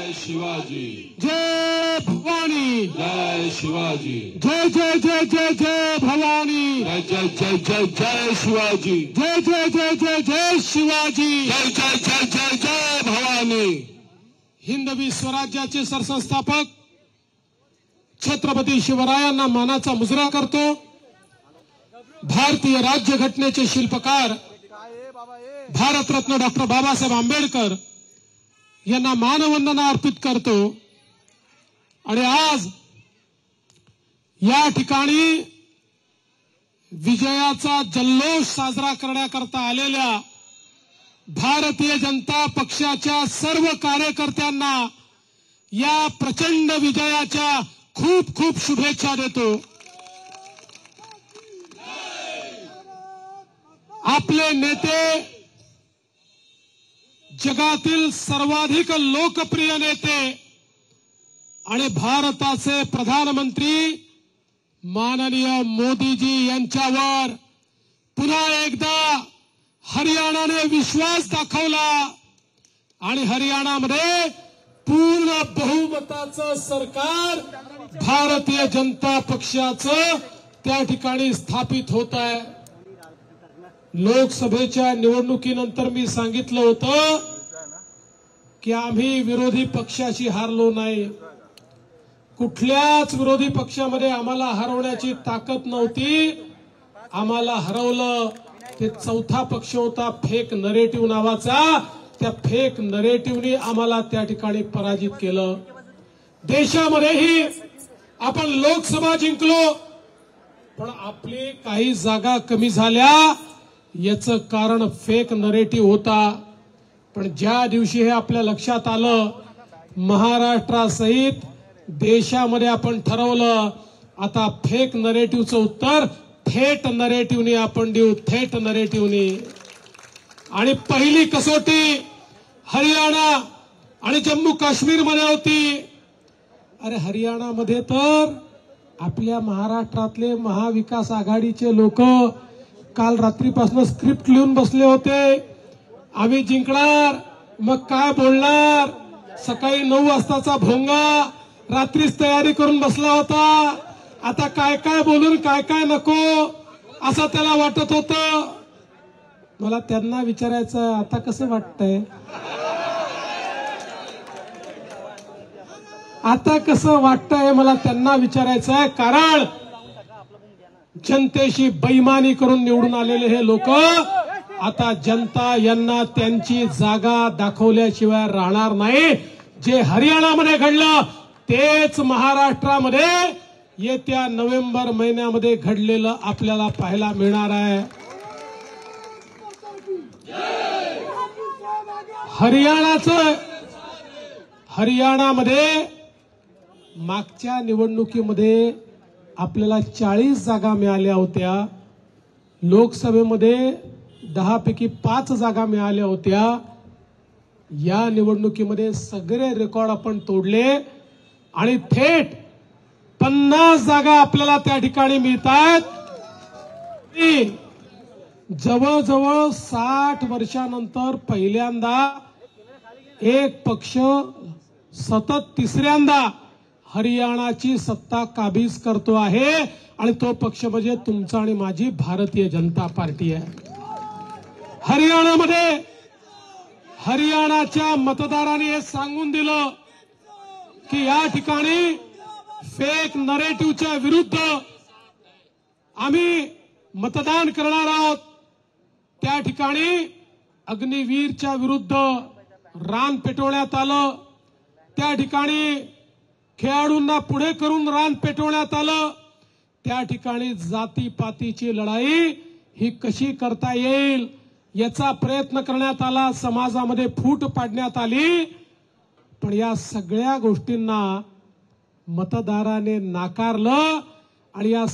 जय शिवाजी, जय भवानी, जय शिवाजी, जय जय जय जय जय भवानी, जय जय जय जय जय शिवाजी, जय जय जय जय जय शिवाजी, जय जय जय जय जय भवानी। हिंदवी स्वराज्याचे सरसंस्थापक छत्रपती शिवरायांना मानाचा मुजरा करतो। भारतीय राज्यघटनेचे शिल्पकार भारतरत्न डॉक्टर बाबासाहेब आंबेडकर यांना मानवंदना अर्पित करतो। आणि आज या ठिकाणी विजयाचा जल्लोष साजरा करण्याकरता आलेल्या भारतीय जनता पक्षाच्या सर्व कार्यकर्त्यांना या प्रचंड विजयाच्या खूप खूप शुभेच्छा देतो। आपले नेते जगातील सर्वाधिक लोकप्रिय नेते आणि भारताचे प्रधानमंत्री माननीय मोदीजी यांच्यावर पुन्हा एकदा हरियाणाने विश्वास दाखवला आणि हरियाणामध्ये पूर्ण बहुमताचं सरकार भारतीय जनता पक्षाचं त्या ठिकाणी स्थापित होत आहे। लोकसभेच्या निवडणुकीनंतर मी सांगितलं होतं की आम्ही विरोधी पक्षाशी हारलो नाही, कुठल्याच विरोधी पक्षामध्ये आम्हाला हरवण्याची ताकद नव्हती। आम्हाला हरवलं ते चौथा पक्ष होता फेक नरेटिव्ह नावाचा। त्या फेक नरेटिव्हने आम्हाला त्या ठिकाणी पराजित केलं। देशामध्येही आपण लोकसभा जिंकलो, पण आपली काही जागा कमी झाल्या, याचं कारण फेक नरेटिव्ह होता। पण ज्या दिवशी हे आपल्या लक्षात आलं, महाराष्ट्रासहित देशामध्ये आपण ठरवलं आता फेक नरेटिव्हचं उत्तर थेट नरेटिव्हने आपण देऊ, थेट नरेटिव्हने। आणि पहिली कसोटी हरियाणा आणि जम्मू काश्मीर मध्ये होती। अरे हरियाणामध्ये तर आपल्या महाराष्ट्रातले महाविकास आघाडीचे लोक काल रात्रीपासून स्क्रिप्ट लिहून बसले होते, आम्ही जिंकणार, मग काय बोलणार। सकाळी 9 वाजताचा भोंगा रात्रीच तयारी करून बसला होता। आता काय काय बोलून काय काय नको असं त्याला वाटत होतं। मला त्यांना विचारायचं आता कसं वाटतंय, आता कसं वाटतंय मला त्यांना विचारायचं आहे। कारण जनतेशी बेईमानी करून निवडून आलेले हे लोक आता जनता यांना त्यांची जागा दाखवल्याशिवाय राहणार नाही। जे हरियाणामध्ये घडलं तेच महाराष्ट्रामध्ये येत्या नोव्हेंबर महिन्यामध्ये घडलेलं आपल्याला पाहायला मिळणार आहे। हरियाणामध्ये मागच्या निवडणुकीमध्ये आपल्याला 40 जागा मिळाल्या होत्या, लोकसभेमध्ये 10 पैकी 5 जागा मिळाल्या होत्या। या निवडणुकीमध्ये सगळे रेकॉर्ड आपण तोडले आणि थेट 50 जागा आपल्याला त्या ठिकाणी मिळतात। जवळजवळ 60 वर्षानंतर पहिल्यांदा एक पक्ष सतत तिसऱ्यांदा हरियाणाची सत्ता काबीज करतो आहे आणि तो पक्ष म्हणजे तुमचा आणि माझी भारतीय जनता पार्टी आहे। हरियाणामध्ये हरियाणाच्या मतदारांनी हे सांगून दिलं की या ठिकाणी फेक नरेटिव्हच्या विरुद्ध आम्ही मतदान करणार आहोत। त्या ठिकाणी अग्निवीरच्या विरुद्ध रान पेटवण्यात आलं, त्या ठिकाणी खेळाडूंना पुढे करून रान पेटवण्यात आलं, त्या ठिकाणी जातीपातीची लढाई ही कशी करता येईल याचा प्रयत्न करण्यात आला, समाजामध्ये फूट पाडण्यात आली। पण या सगळ्या गोष्टींना मतदाराने नाकारलं आणि या